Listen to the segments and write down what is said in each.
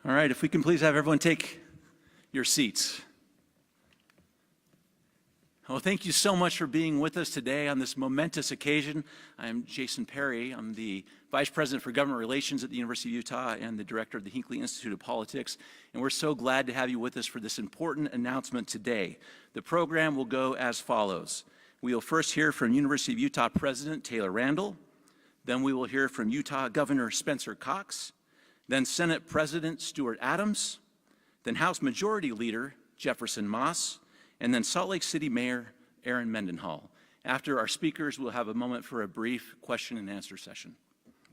All right, if we can please have everyone take your seats. Well, thank you so much for being with us today on this momentous occasion. I'm Jason Perry. I'm the Vice President for Government Relations at the University of Utah and the Director of the Hinckley Institute of Politics. And we're so glad to have you with us for this important announcement today. The program will go as follows. We will first hear from University of Utah President Taylor Randall. Then we will hear from Utah Governor Spencer Cox. Then Senate President Stuart Adams. Then House Majority Leader Jefferson Moss. And then Salt Lake City Mayor Aaron Mendenhall. After our speakers, we'll have a moment for a brief question and answer session.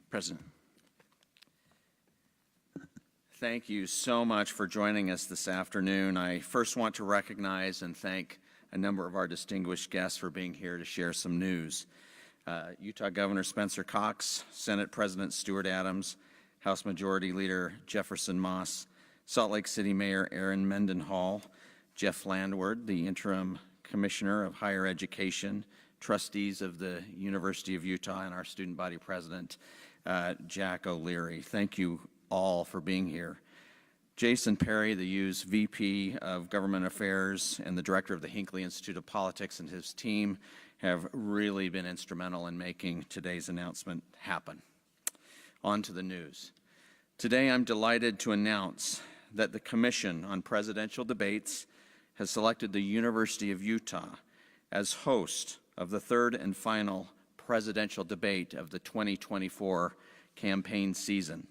President. Thank you so much for joining us this afternoon. I first want to recognize and thank a number of our distinguished guests for being here to share some news. Utah Governor Spencer Cox, Senate President Stuart Adams, House Majority Leader Jefferson Moss, Salt Lake City Mayor Aaron Mendenhall, Jeff Landward, the Interim Commissioner of Higher Education, trustees of the University of Utah, and our student body president, Jack O'Leary. Thank you all for being here. Jason Perry, the U's VP of Government Affairs and the Director of the Hinckley Institute of Politics, and his team have really been instrumental in making today's announcement happen. On to the news. Today I'm delighted to announce that the Commission on Presidential Debates has selected the University of Utah as host of the third and final presidential debate of the 2024 campaign season.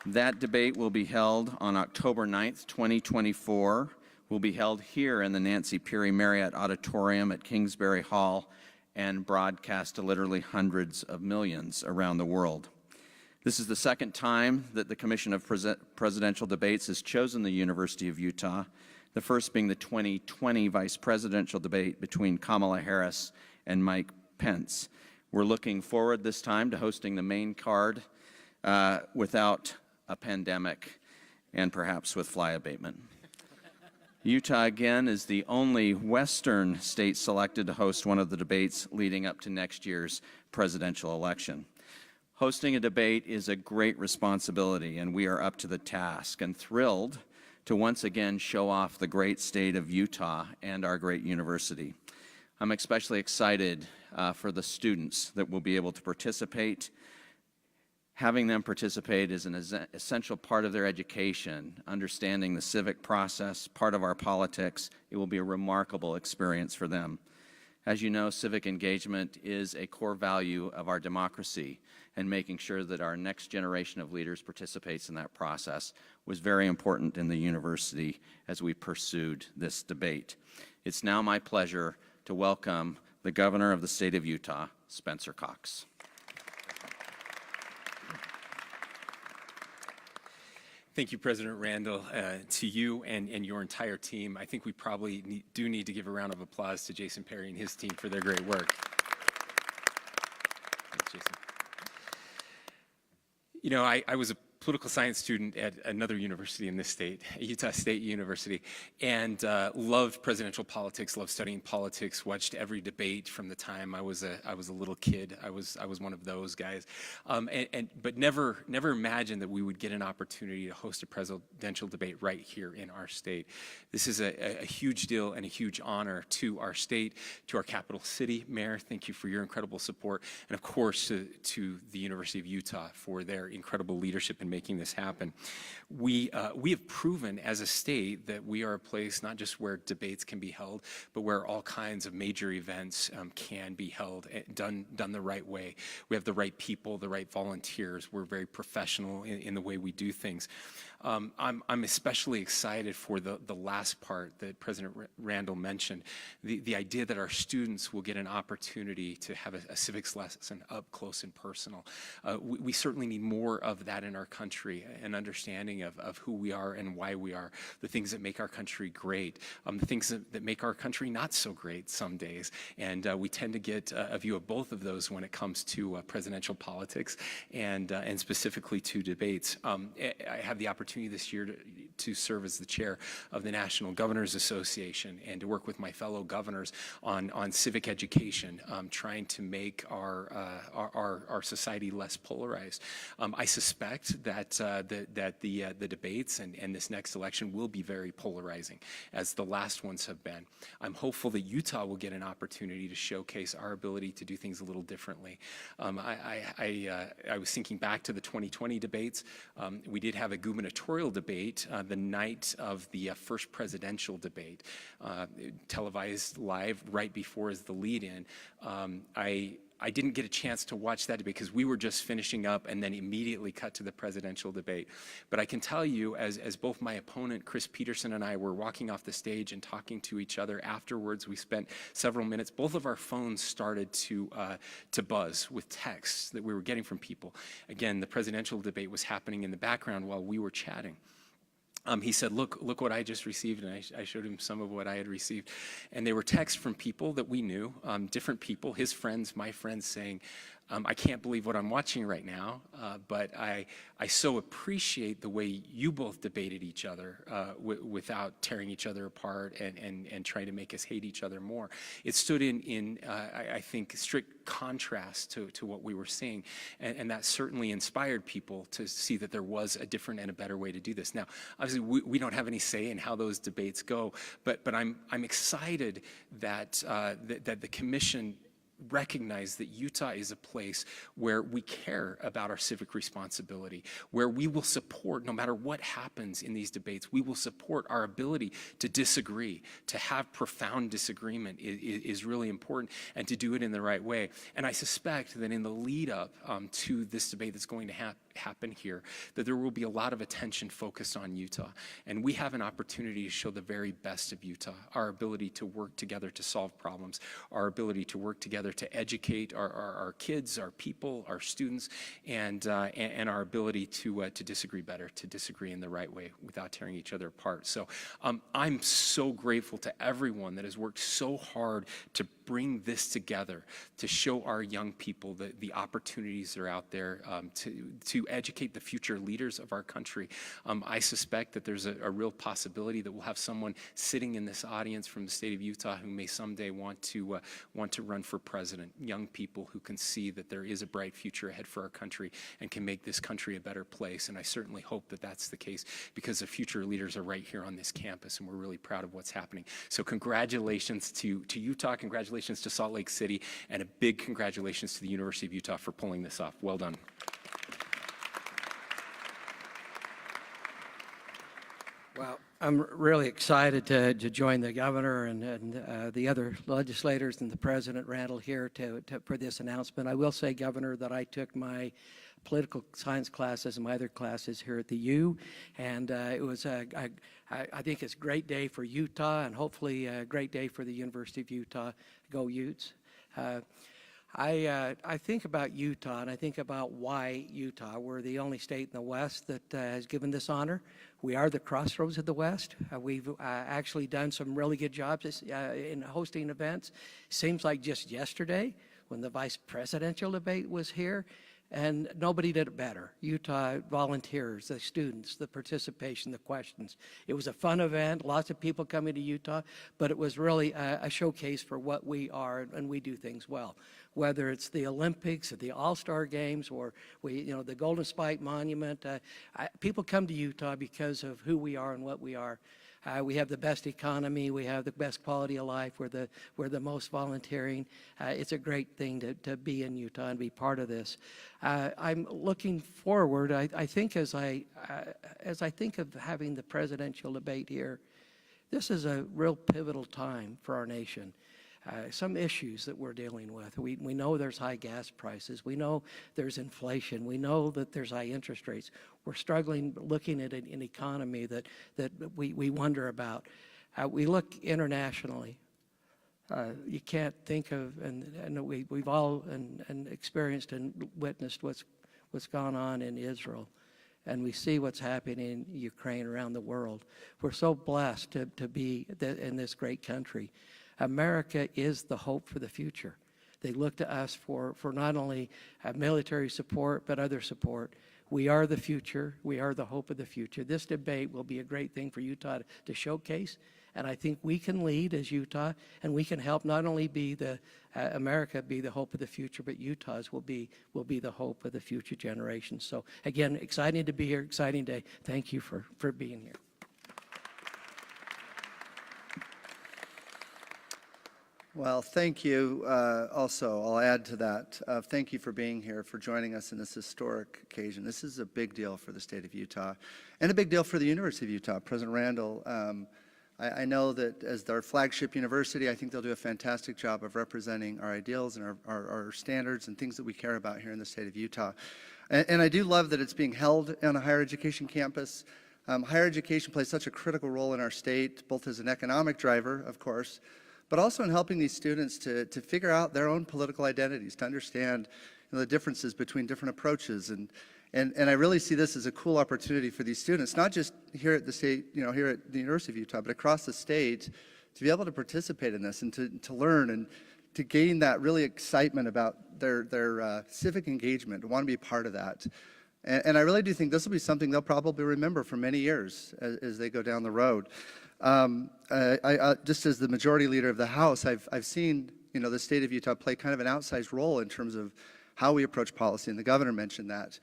That debate will be held on October 9th, 2024. Will be held here in the Nancy Peary Marriott Auditorium at Kingsbury Hall and broadcast to literally hundreds of millions around the world. This is the second time that the Commission of Presidential Debates has chosen the University of Utah, the first being the 2020 vice presidential debate between Kamala Harris and Mike Pence. We're looking forward this time to hosting the main card without a pandemic and perhaps with fly abatement. Utah, again, is the only Western state selected to host one of the debates leading up to next year's presidential election. Hosting a debate is a great responsibility, and we are up to the task and thrilled to once again show off the great state of Utah and our great university. I'm especially excited for the students that will be able to participate. Having them participate is an essential part of their education, understanding the civic process, part of our politics. It will be a remarkable experience for them. As you know, civic engagement is a core value of our democracy, and making sure that our next generation of leaders participates in that process was very important in the university as we pursued this debate. It's now my pleasure to welcome the Governor of the state of Utah, Spencer Cox. Thank you, President Randall, to you and your entire team. I think we probably do need to give a round of applause to Jason Perry and his team for their great work. Thanks, Jason. You know, I was a political science student at another university in this state, Utah State University, and loved presidential politics, loved studying politics, watched every debate from the time I was a little kid. I was one of those guys, but never imagined that we would get an opportunity to host a presidential debate right here in our state. This is a huge deal and a huge honor to our state, to our capital city. Mayor, thank you for your incredible support, and of course to the University of Utah for their incredible leadership in making this happen. We have proven as a state that we are a place not just where debates can be held, but where all kinds of major events can be held, done the right way. We have the right people, the right volunteers. We're very professional in the way we do things. I'm especially excited for the last part that President Randall mentioned, the idea that our students will get an opportunity to have a civics lesson up close and personal. We certainly need more of that in our country, an understanding of who we are and why we are, the things that make our country great, the things that make our country not so great some days. And we tend to get a view of both of those when it comes to presidential politics and specifically to debates. I have the opportunity this year to serve as the chair of the National Governors Association and to work with my fellow governors on civic education, trying to make our society less polarized. I suspect that the debates and this next election will be very polarizing, as the last ones have been. I'm hopeful that Utah will get an opportunity to showcase our ability to do things a little differently. I was thinking back to the 2020 debates. We did have a gubernatorial debate the night of the first presidential debate, televised live right before as the lead-in. I didn't get a chance to watch that debate because we were just finishing up and then immediately cut to the presidential debate. But I can tell you, as both my opponent, Chris Peterson, and I were walking off the stage and talking to each other afterwards, we spent several minutes. Both of our phones started to buzz with texts that we were getting from people. Again, the presidential debate was happening in the background while we were chatting. He said, look what I just received, and I showed him some of what I had received. And they were texts from people that we knew, different people, his friends, my friends, saying, I can't believe what I'm watching right now, but I so appreciate the way you both debated each other without tearing each other apart and trying to make us hate each other more. It stood in I think, strict contrast to what we were seeing, and that certainly inspired people to see that there was a different and a better way to do this. Now, obviously, we don't have any say in how those debates go, but I'm excited that the commission recognize that Utah is a place where we care about our civic responsibility, where we will support, no matter what happens in these debates, we will support our ability to disagree, to have profound disagreement is really important, and to do it in the right way. And I suspect that in the lead up to this debate that's going to happen here, that there will be a lot of attention focused on Utah. And we have an opportunity to show the very best of Utah, our ability to work together to solve problems, our ability to work together to educate our kids, our people, our students, and our ability to disagree better, to disagree in the right way without tearing each other apart. So I'm so grateful to everyone that has worked so hard to bring this together, to show our young people the opportunities that are out there, to educate the future leaders of our country. I suspect that there's a real possibility that we'll have someone sitting in this audience from the state of Utah who may someday want to run for president. Young people who can see that there is a bright future ahead for our country and can make this country a better place. And I certainly hope that that's the case, because the future leaders are right here on this campus, and we're really proud of what's happening. So congratulations to Utah, congratulations to Salt Lake City, and a big congratulations to the University of Utah for pulling this off. Well done. Well, I'm really excited to join the governor and the other legislators and the president, Randall, here for this announcement. I will say, Governor, that I took my political science classes and my other classes here at the U, and it was I think it's a great day for Utah, and hopefully a great day for the University of Utah. Go Utes! I think about Utah, and I think about why Utah. We're the only state in the West that has given this honor. We are the crossroads of the West. We've actually done some really good jobs in hosting events. Seems like just yesterday, when the vice presidential debate was here, and nobody did it better. Utah volunteers, the students, the participation, the questions. It was a fun event, lots of people coming to Utah, but it was really a showcase for what we are, and we do things well. Whether it's the Olympics or the All-Star Games or the Golden Spike Monument, people come to Utah because of who we are and what we are. We have the best economy. We have the best quality of life. We're the most volunteering. It's a great thing to be in Utah and be part of this. I'm looking forward. I think as I think of having the presidential debate here, this is a real pivotal time for our nation. Some issues that we're dealing with. We know there's high gas prices. We know there's inflation. We know that there's high interest rates. We're struggling looking at an economy that we wonder about. We look internationally. You can't think of, and we've all experienced and witnessed what's gone on in Israel. And we see what's happening in Ukraine, around the world. We're so blessed to be in this great country. America is the hope for the future. They look to us for not only military support, but other support. We are the future. We are the hope of the future. This debate will be a great thing for Utah to showcase. And I think we can lead as Utah, and we can help not only be America be the hope of the future, but Utah's will be the hope of the future generations. So again, exciting to be here, exciting day. Thank you for being here. Well, thank you. Also, I'll add to that. Thank you for being here, for joining us in this historic occasion. This is a big deal for the state of Utah, and a big deal for the University of Utah. President Randall, I know that as our flagship university, I think they'll do a fantastic job of representing our ideals and our standards and things that we care about here in the state of Utah. And I do love that it's being held on a higher education campus. Higher education plays such a critical role in our state, both as an economic driver, of course, but also in helping these students to figure out their own political identities, to understand the differences between different approaches. And I really see this as a cool opportunity for these students, not just here at the state, here at the University of Utah, but across the state, to be able to participate in this and to learn and to gain that really excitement about their civic engagement, to want to be part of that. And I really do think this will be something they'll probably remember for many years as they go down the road. Just as the majority leader of the House, I've seen the state of Utah play kind of an outsized role in terms of how we approach policy, and the governor mentioned that.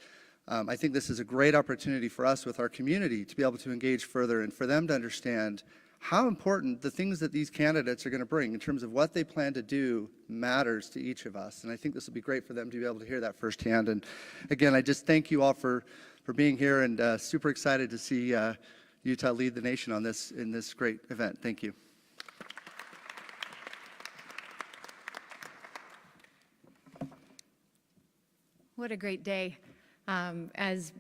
I think this is a great opportunity for us with our community to be able to engage further and for them to understand how important the things that these candidates are going to bring in terms of what they plan to do matters to each of us. And I think this will be great for them to be able to hear that firsthand. And again, I just thank you all for being here, and super excited to see Utah lead the nation on this in this great event. Thank you. What a great day. As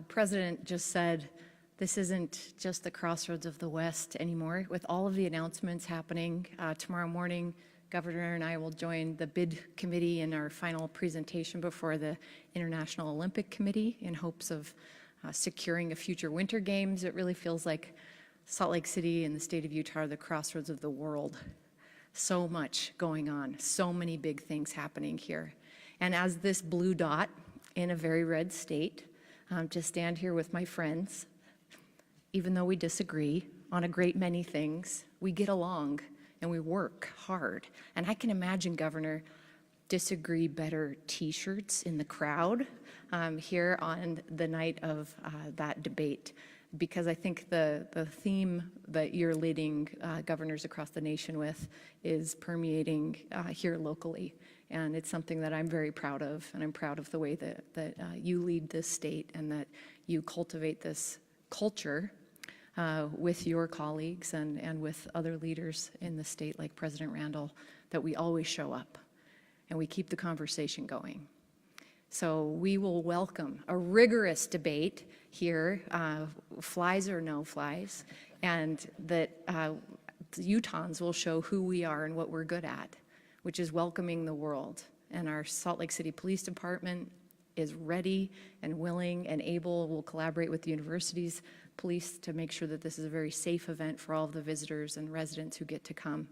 President just said, this isn't just the crossroads of the West anymore. With all of the announcements happening tomorrow morning, Governor and I will join the bid committee in our final presentation before the International Olympic Committee in hopes of securing a future Winter Games. It really feels like Salt Lake City and the state of Utah are the crossroads of the world. So much going on, so many big things happening here. And as this blue dot in a very red state, to stand here with my friends, even though we disagree on a great many things, we get along and we work hard. And I can imagine, Governor, disagree better t-shirts in the crowd here on the night of that debate, because I think the theme that you're leading governors across the nation with is permeating here locally. And it's something that I'm very proud of, and I'm proud of the way that you lead this state and that you cultivate this culture with your colleagues and with other leaders in the state like President Randall, that we always show up and we keep the conversation going. So we will welcome a rigorous debate here, flies or no flies, and that Utahns will show who we are and what we're good at, which is welcoming the world. And our Salt Lake City Police Department is ready and willing and able. We'll collaborate with the university's police to make sure that this is a very safe event for all of the visitors and residents who get to come.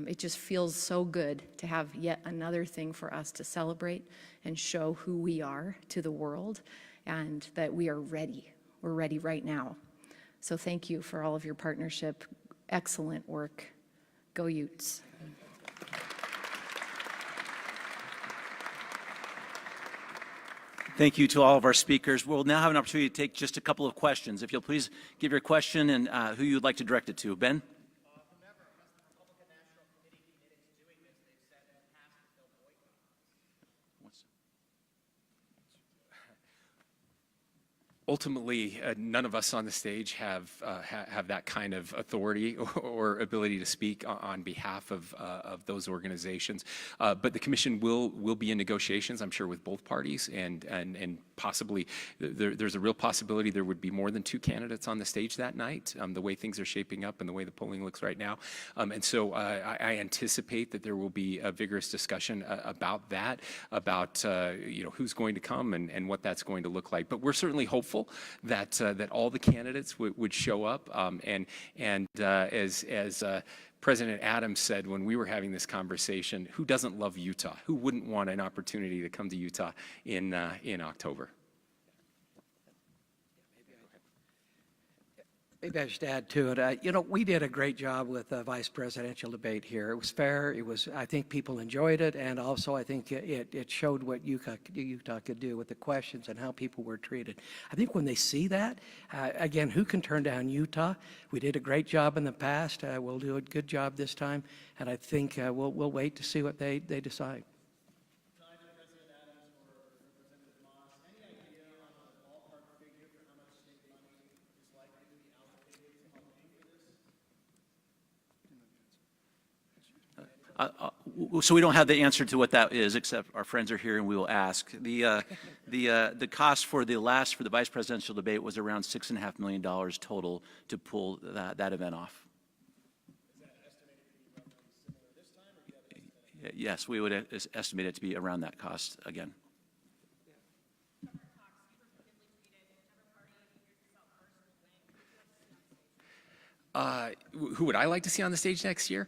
It just feels so good to have yet another thing for us to celebrate and show who we are to the world, and that we are ready. We're ready right now. So thank you for all of your partnership. Excellent work. Go Utes. Thank you to all of our speakers. We'll now have an opportunity to take just a couple of questions. If you'll please give your question and who you'd like to direct it to. Ben? Ultimately, none of us on the stage have that kind of authority or ability to speak on behalf of those organizations. But the commission will be in negotiations, I'm sure, with both parties, and possibly there's a real possibility there would be more than 2 candidates on the stage that night, the way things are shaping up and the way the polling looks right now. And so I anticipate that there will be a vigorous discussion about that, about who's going to come and what that's going to look like. But we're certainly hopeful hopeful that all the candidates would show up. As President Adams said when we were having this conversation, who doesn't love Utah? Who wouldn't want an opportunity to come to Utah in October? Maybe I should add to it. We did a great job with the vice presidential debate here. It was fair. I think people enjoyed it, and also I think it showed what Utah could do with the questions and how people were treated. I think when they see that, again, who can turn down Utah? We did a great job in the past. We'll do a good job this time, and I think we'll wait to see what they decide. So we don't have the answer to what that is, except our friends are here and we will ask. The cost for the vice presidential debate was around $6.5 million total to pull that event off. Is that estimated to be roughly similar this time, or do you have Yes, we would estimate it to be around that cost again. Who would I like to see on the stage next year?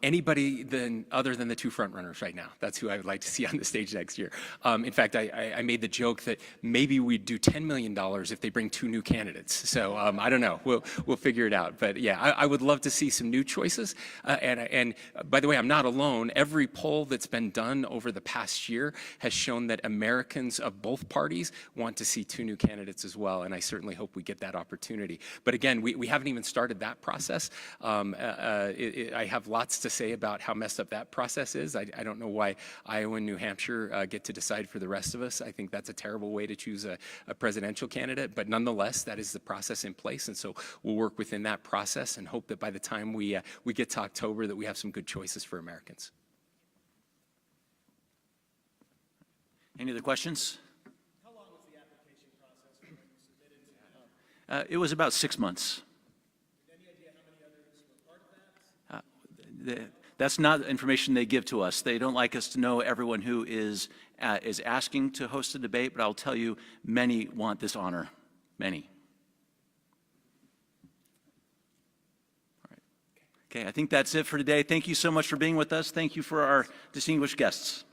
Anybody other than the two frontrunners right now. That's who I would like to see on the stage next year. In fact, I made the joke that maybe we'd do $10 million if they bring two new candidates. So I don't know. We'll figure it out. But yeah, I would love to see some new choices. And by the way, I'm not alone. Every poll that's been done over the past year has shown that Americans of both parties want to see two new candidates as well. And I certainly hope we get that opportunity. But again, we haven't even started that process. I have lots to say about how messed up that process is. I don't know why Iowa and New Hampshire get to decide for the rest of us. I think that's a terrible way to choose a presidential candidate, but nonetheless, that is the process in place, and so we'll work within that process and hope that by the time we get to October that we have some good choices for Americans. Any other questions? How long was the application process when you submitted? It was about 6 months. That's not information they give to us. They don't like us to know everyone who is asking to host a debate, but I'll tell you, many want this honor. Many. All right. Okay, I think that's it for today. Thank you so much for being with us. Thank you for our distinguished guests.